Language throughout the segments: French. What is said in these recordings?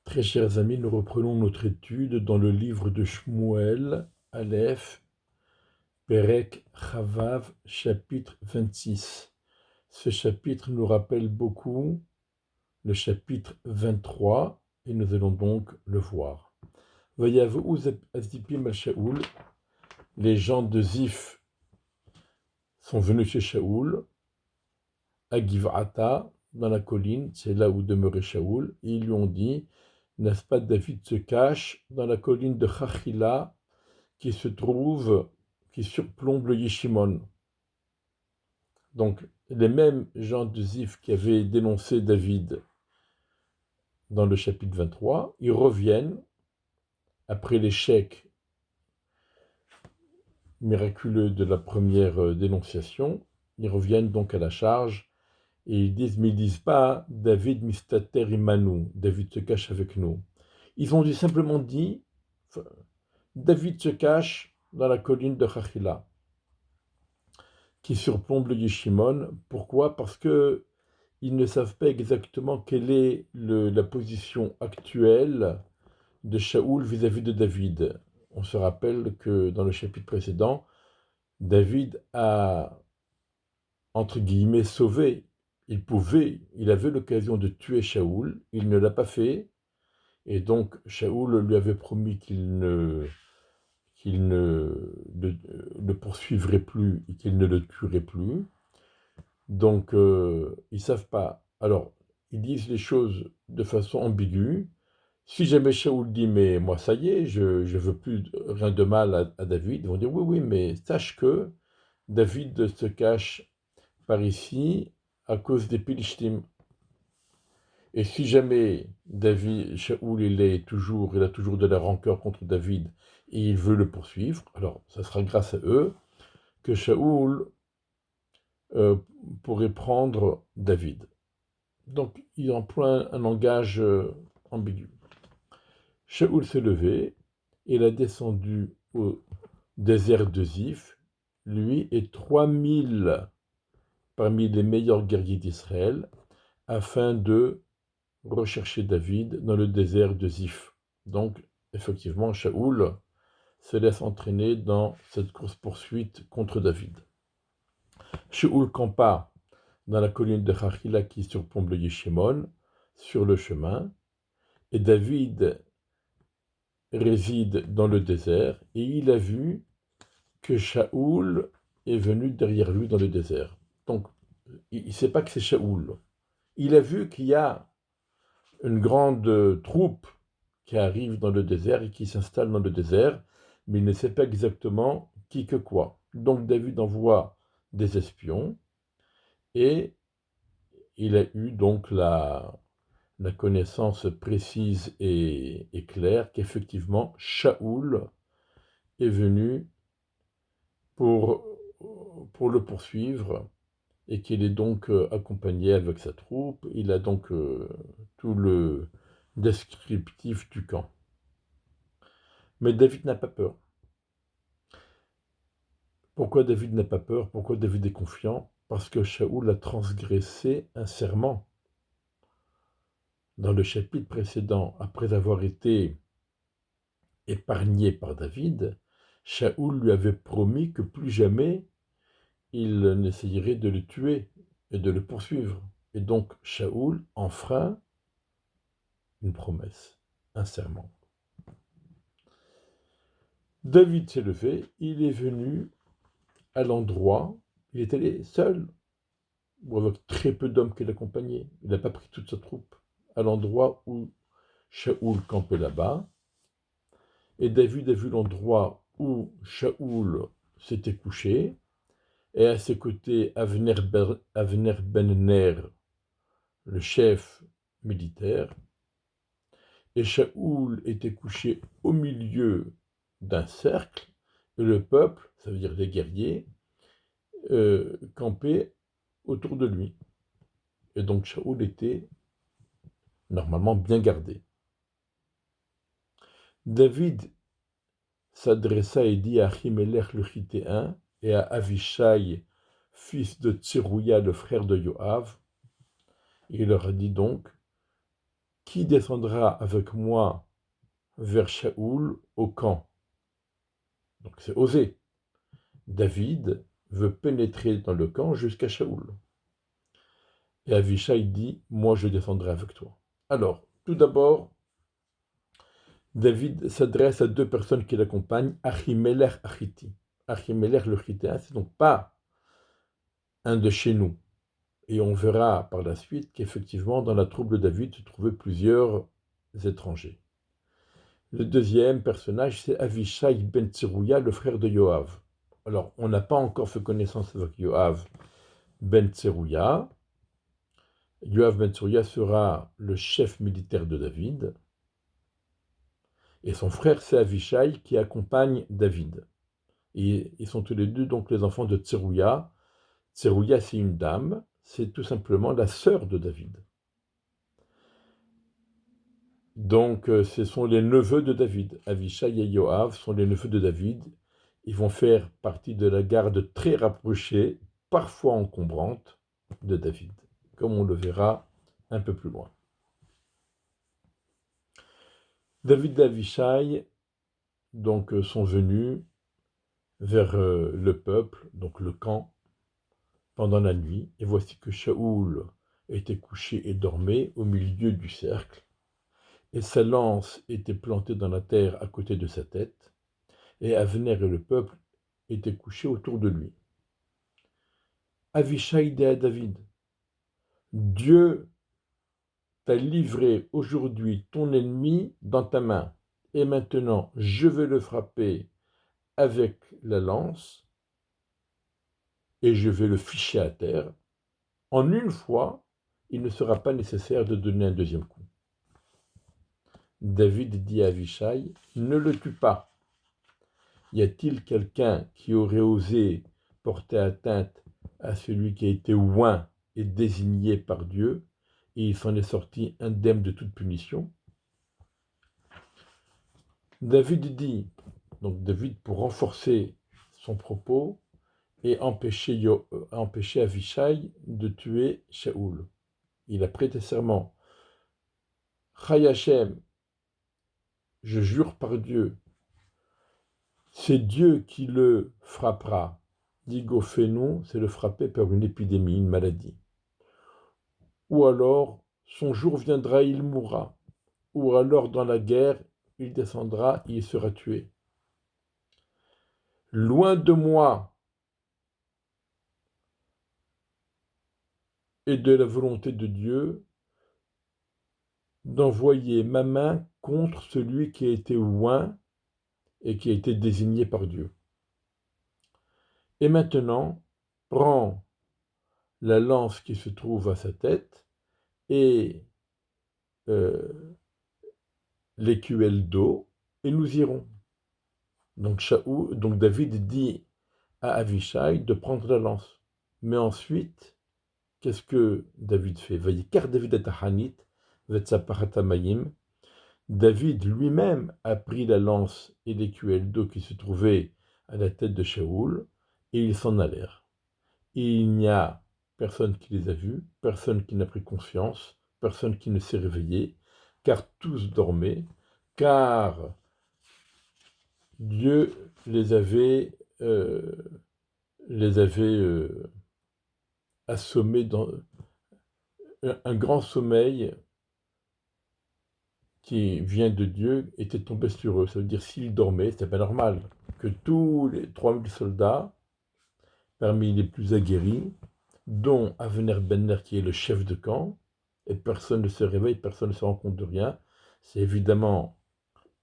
Très chers amis, nous reprenons notre étude dans le livre de Shmuel, Aleph, Perek, Chavav, chapitre 26. Ce chapitre nous rappelle beaucoup le chapitre 23 et nous allons donc le voir. Vayavu Azipim al Shaoul, les gens de Ziph sont venus chez Shaoul, à Giv'ata, dans la colline, c'est là où demeurait Shaoul, et ils lui ont dit: n'est-ce pas, David se cache dans la colline de Chachila qui se trouve, qui surplombe le Yeshimon. Donc, les mêmes gens de Ziph qui avaient dénoncé David dans le chapitre 23, ils reviennent après l'échec miraculeux de la première dénonciation. Ils reviennent donc à la charge et ils disent, mais ils ne disent pas David mistater imanu, David se cache avec nous. Ils ont simplement dit David se cache dans la colline de Chachila qui surplombe le Yeshimon. Pourquoi? Parce que ils ne savent pas exactement quelle est la position actuelle de Shaoul vis-à-vis de David. On se rappelle que dans le chapitre précédent, David a, entre guillemets, sauvé. Il avait l'occasion de tuer Shaoul, il ne l'a pas fait, et donc Shaoul lui avait promis qu'il ne le poursuivrait plus et qu'il ne le tuerait plus. Donc, ils ne savent pas. Alors, ils disent les choses de façon ambiguë. Si jamais Shaoul dit, mais moi, ça y est, je ne veux plus rien de mal à David, ils vont dire, oui, oui, mais sache que David se cache par ici à cause des Pilishtim. Et si jamais Shaoul, il a toujours de la rancœur contre David et il veut le poursuivre, alors ça sera grâce à eux que Shaoul pourrait prendre David. Donc, il emploie un langage ambigu. Shaoul s'est levé, il a descendu au désert de Ziph, lui et 3000 parmi les meilleurs guerriers d'Israël, afin de rechercher David dans le désert de Ziph. Donc, effectivement, Shaoul se laisse entraîner dans cette course-poursuite contre David. Shaoul campa dans la colline de Chachila qui surplombe le Yeshimon, sur le chemin, et David réside dans le désert, et il a vu que Shaoul est venu derrière lui dans le désert. Donc, il ne sait pas que c'est Shaoul. Il a vu qu'il y a une grande troupe qui arrive dans le désert et qui s'installe dans le désert, mais il ne sait pas exactement qui que quoi. Donc David envoie des espions et il a eu donc la connaissance précise et claire qu'effectivement Shaoul est venu pour le poursuivre et qu'il est donc accompagné avec sa troupe. Il a donc tout le descriptif du camp. Mais David n'a pas peur. Pourquoi David n'a pas peur? Pourquoi David est confiant? Parce que Shaoul a transgressé un serment. Dans le chapitre précédent, après avoir été épargné par David, Shaoul lui avait promis que plus jamais il n'essayerait de le tuer et de le poursuivre. Et donc Shaoul enfreint une promesse, un serment. David s'est levé, il est venu à l'endroit, il est allé seul, ou avec très peu d'hommes qui l'accompagnaient. Il n'a pas pris toute sa troupe, à l'endroit où Shaoul campait là-bas. Et David a vu l'endroit où Shaoul s'était couché, et à ses côtés Avner ben Ner, le chef militaire, et Shaoul était couché au milieu d'un cercle, et le peuple, ça veut dire les guerriers, campaient autour de lui. Et donc Shaoul était normalement bien gardé. David s'adressa et dit à Ahimelech le Chittéen et à Avishai, fils de Tserouia, le frère de Yoav, et il leur a dit donc: qui descendra avec moi vers Shaoul au camp? Donc c'est osé. David veut pénétrer dans le camp jusqu'à Shaoul. Et Avishai dit, moi je descendrai avec toi. Alors, tout d'abord, David s'adresse à deux personnes qui l'accompagnent, Achimelech Achiti. Achimelech le Chitéen, c'est donc pas un de chez nous. Et on verra par la suite qu'effectivement, dans la troupe de David se trouvaient plusieurs étrangers. Le deuxième personnage, c'est Avishai ben Tserouia, le frère de Yoav. Alors, on n'a pas encore fait connaissance avec Yoav ben Tserouia. Yoav ben Tserouia sera le chef militaire de David. Et son frère, c'est Avishai, qui accompagne David. Et ils sont tous les deux donc les enfants de Tserouia. Tserouia, c'est une dame, c'est tout simplement la sœur de David. Donc, ce sont les neveux de David. Avishai et Yoav sont les neveux de David. Ils vont faire partie de la garde très rapprochée, parfois encombrante, de David, comme on le verra un peu plus loin. David et Avishai donc, sont venus vers le peuple, donc le camp, pendant la nuit. Et voici que Shaoul était couché et dormait au milieu du cercle, et sa lance était plantée dans la terre à côté de sa tête, et Avner et le peuple étaient couchés autour de lui. Avishai dit à David, Dieu t'a livré aujourd'hui ton ennemi dans ta main, et maintenant je vais le frapper avec la lance, et je vais le ficher à terre. En une fois, il ne sera pas nécessaire de donner un deuxième coup. David dit à Avishai, ne le tue pas. Y a-t-il quelqu'un qui aurait osé porter atteinte à celui qui a été oint et désigné par Dieu, et il s'en est sorti indemne de toute punition? David dit, donc David pour renforcer son propos et empêcher Avishai de tuer Shaoul. Il a prêté serment. Chai Hashem, je jure par Dieu, c'est Dieu qui le frappera. Digo Fénon, c'est le frapper par une épidémie, une maladie. Ou alors, son jour viendra, il mourra. Ou alors, dans la guerre, il descendra, il sera tué. Loin de moi et de la volonté de Dieu d'envoyer ma main contre celui qui a été oint et qui a été désigné par Dieu. Et maintenant, prends la lance qui se trouve à sa tête et l'écuelle d'eau, et nous irons. Donc David dit à Avishai de prendre la lance. Mais ensuite, qu'est-ce que David fait? Car David est Hanit, David lui-même a pris la lance et l'écuelle d'eau qui se trouvaient à la tête de Shaoul, et ils s'en allèrent. Et il n'y a personne qui les a vus, personne qui n'a pris conscience, personne qui ne s'est réveillé, car tous dormaient, car Dieu les avait assommés dans un grand sommeil qui vient de Dieu était tombé sur eux. Ça veut dire s'ils dormaient, c'était pas normal que tous les 3000 soldats, parmi les plus aguerris, dont Avner Benner qui est le chef de camp, et personne ne se réveille, personne ne se rend compte de rien, c'est évidemment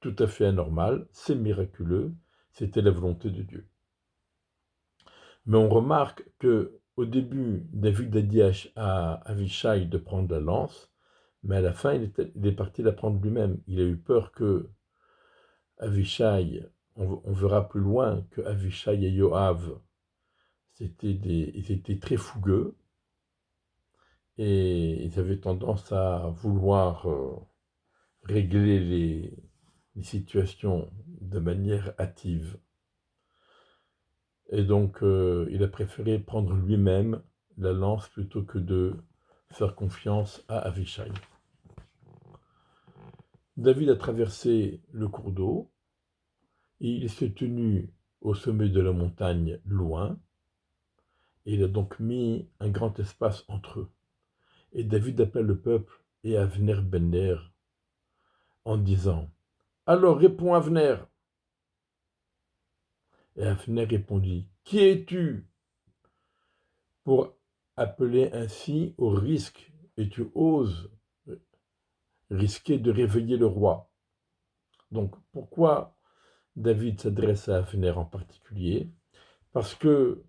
tout à fait anormal, c'est miraculeux, c'était la volonté de Dieu. Mais on remarque que au début, David a dit à Avishai de prendre la lance, mais à la fin, il est parti la prendre lui-même. Il a eu peur que Avishai, on verra plus loin que Avishai et Yoav, ils étaient très fougueux et ils avaient tendance à vouloir régler les situations de manière hâtive. Et donc, il a préféré prendre lui-même la lance plutôt que de faire confiance à Avishai. David a traversé le cours d'eau, et il s'est tenu au sommet de la montagne loin, et il a donc mis un grand espace entre eux. Et David appelle le peuple et Avner ben Ner en disant « Alors réponds Avner !» Et Avner répondit « Qui es-tu pour appeler ainsi au risque et tu oses risquer de réveiller le roi ?» Donc pourquoi David s'adresse à Avner en particulier? Parce que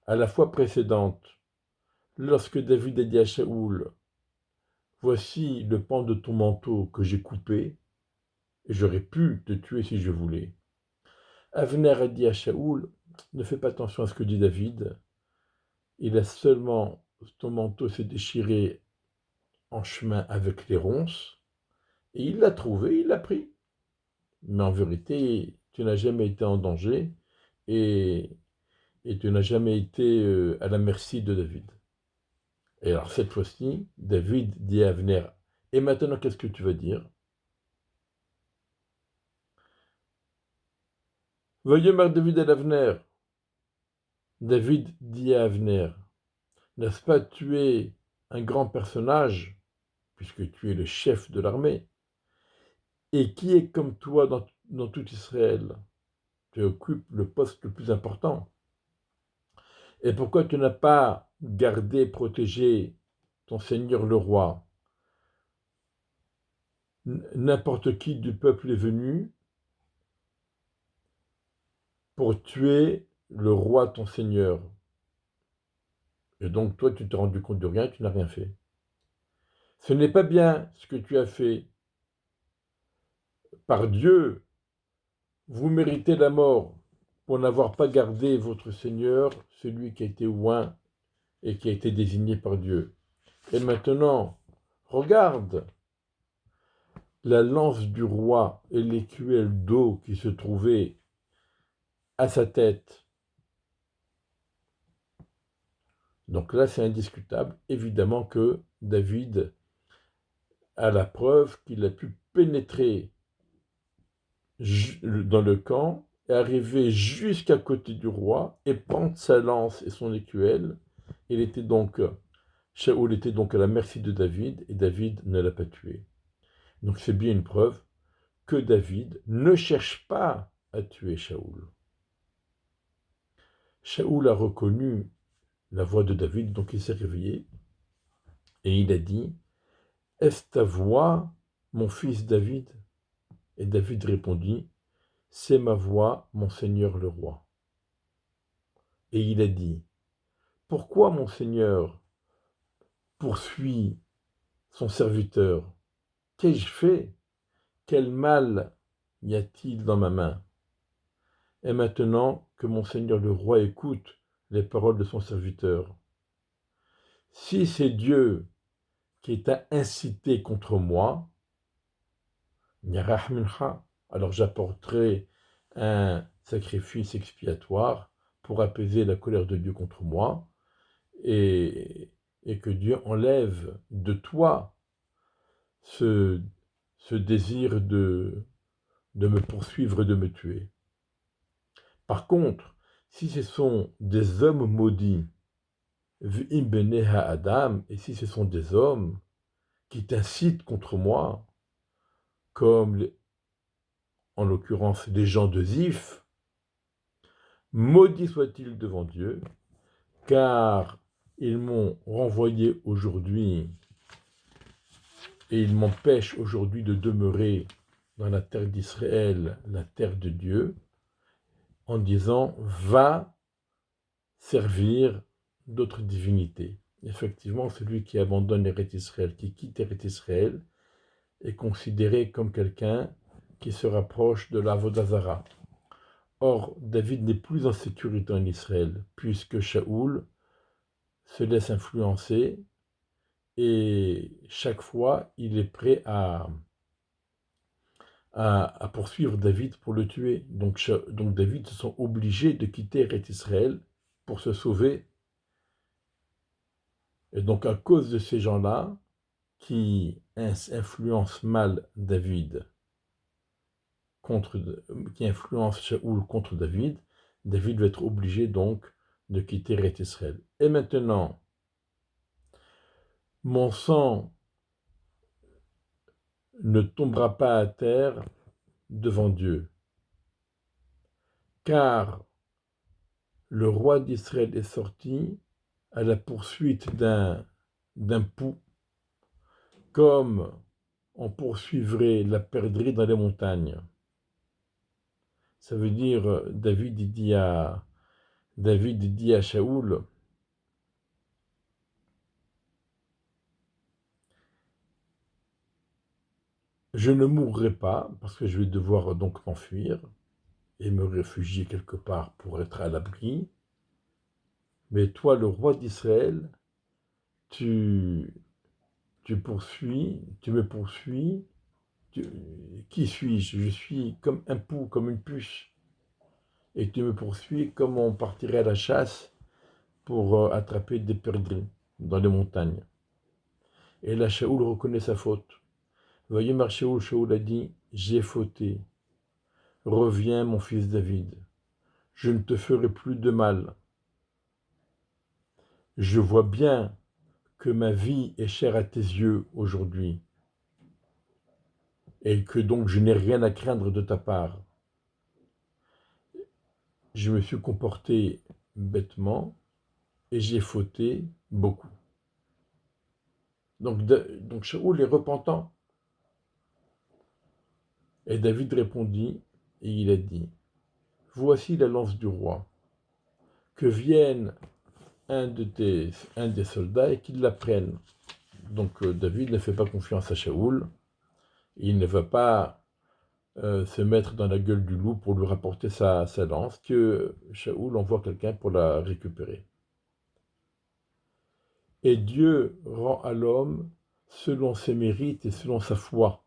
à la fois précédente, lorsque David a dit à Shaoul « Voici le pan de ton manteau que j'ai coupé, et j'aurais pu te tuer si je voulais. » Avner a dit à Shaoul « Ne fais pas attention à ce que dit David, il a seulement, ton manteau s'est déchiré en chemin avec les ronces, et il l'a trouvé, il l'a pris. Mais en vérité, tu n'as jamais été en danger, et tu n'as jamais été à la merci de David. » Et alors cette fois-ci, David dit à Avner « Et maintenant, qu'est-ce que tu vas dire ?» Vayomer David à Avner. David dit à Avner « N'est-ce pas tu es un grand personnage, puisque tu es le chef de l'armée, et qui est comme toi dans tout Israël? Tu occupes le poste le plus important. Et pourquoi tu n'as pas gardé, protégé ton seigneur le roi? N'importe qui du peuple est venu pour tuer le roi ton seigneur. Et donc toi, tu t'es rendu compte de rien, tu n'as rien fait. Ce n'est pas bien ce que tu as fait. Par Dieu, vous méritez la mort pour n'avoir pas gardé votre Seigneur, celui qui a été oint et qui a été désigné par Dieu. Et maintenant, regarde la lance du roi et l'écuelle d'eau qui se trouvait à sa tête. Donc là, c'est indiscutable. Évidemment que David a la preuve qu'il a pu pénétrer dans le camp et arriver jusqu'à côté du roi et prendre sa lance et son écuelle. Shaoul était donc à la merci de David et David ne l'a pas tué. Donc c'est bien une preuve que David ne cherche pas à tuer Shaoul. Shaoul a reconnu la voix de David, donc il s'est réveillé et il a dit « Est-ce ta voix, mon fils David ?» Et David répondit « C'est ma voix, mon seigneur le roi. » Et il a dit « Pourquoi mon seigneur poursuit son serviteur? Qu'ai-je fait? Quel mal y a-t-il dans ma main? Et maintenant que mon seigneur le roi écoute les paroles de son serviteur. Si c'est Dieu qui t'a incité contre moi, alors j'apporterai un sacrifice expiatoire pour apaiser la colère de Dieu contre moi, et que Dieu enlève de toi ce désir de me poursuivre et de me tuer. Par contre, si ce sont des hommes maudits, Adam, et si ce sont des hommes qui t'incitent contre moi, comme en l'occurrence les gens de Ziph, maudits soient-ils devant Dieu, car ils m'ont renvoyé aujourd'hui et ils m'empêchent aujourd'hui de demeurer dans la terre d'Israël, la terre de Dieu, en disant « va servir d'autres divinités ». Effectivement, celui qui abandonne Eretz Israël, qui quitte Eretz Israël, est considéré comme quelqu'un qui se rapproche de l'Avodah Zara. Or, David n'est plus en sécurité en Israël, puisque Shaoul se laisse influencer et chaque fois, il est prêt à poursuivre David pour le tuer. Donc David se sent obligé de quitter Eretz Israël pour se sauver. Et donc à cause de ces gens-là, qui influence mal David, qui influence Shaoul contre David, David va être obligé donc de quitter Eretz Israël. Et maintenant, mon sang ne tombera pas à terre devant Dieu, car le roi d'Israël est sorti à la poursuite d'un pou, comme on poursuivrait la perdrix dans les montagnes. Ça veut dire, David dit à Shaoul, je ne mourrai pas, parce que je vais devoir donc m'enfuir et me réfugier quelque part pour être à l'abri. Mais toi, le roi d'Israël, tu me poursuis. Qui suis-je? Je suis comme un pou, comme une puce. Et tu me poursuis comme on partirait à la chasse pour attraper des perdrix dans les montagnes. Et là, Shaoul reconnaît sa faute. Voyez, Shaoul a dit, j'ai fauté. Reviens, mon fils David. Je ne te ferai plus de mal. Je vois bien que ma vie est chère à tes yeux aujourd'hui, et que donc je n'ai rien à craindre de ta part. Je me suis comporté bêtement, et j'ai fauté beaucoup. Donc Shaoul est repentant. Et David répondit, et il a dit, voici la lance du roi, que vienne un des soldats et qu'il la prenne. Donc David ne fait pas confiance à Shaoul, il ne va pas se mettre dans la gueule du loup pour lui rapporter sa lance, que Shaoul envoie quelqu'un pour la récupérer. Et Dieu rend à l'homme selon ses mérites et selon sa foi.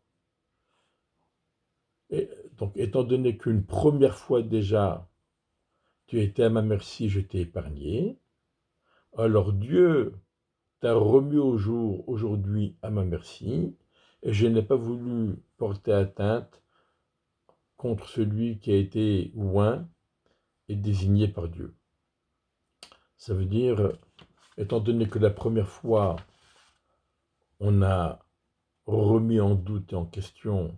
Et donc, étant donné qu'une première fois déjà, tu étais à ma merci, je t'ai épargné, alors Dieu t'a remis au jour aujourd'hui à ma merci, et je n'ai pas voulu porter atteinte contre celui qui a été oint et désigné par Dieu. Ça veut dire, étant donné que la première fois, on a remis en doute et en question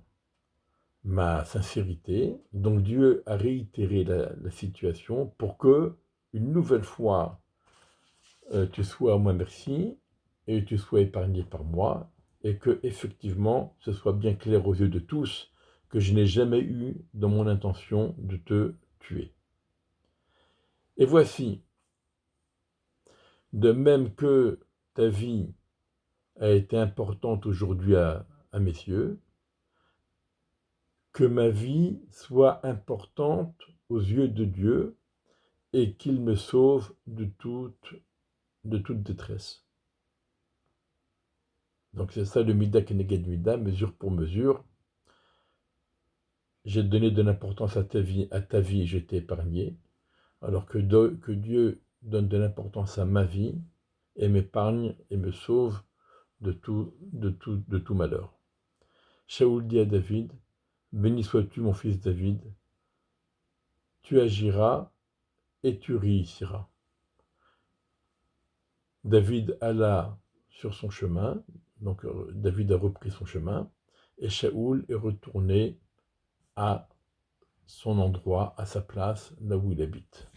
ma sincérité, donc Dieu a réitéré la situation pour que, une nouvelle fois, tu sois à moi merci, et tu sois épargné par moi, et que, effectivement, ce soit bien clair aux yeux de tous que je n'ai jamais eu dans mon intention de te tuer. Et voici, de même que ta vie a été importante aujourd'hui à mes yeux, que ma vie soit importante aux yeux de Dieu et qu'il me sauve de toute détresse. Donc c'est ça le Mida Keneged Mida, mesure pour mesure. J'ai donné de l'importance à ta vie, et je t'ai épargné, alors que Dieu donne de l'importance à ma vie et m'épargne et me sauve de tout malheur. Shaoul dit à David, béni sois-tu mon fils David, tu agiras et tu réussiras. David alla sur son chemin, donc David a repris son chemin, et Shaoul est retourné à son endroit, à sa place, là où il habite.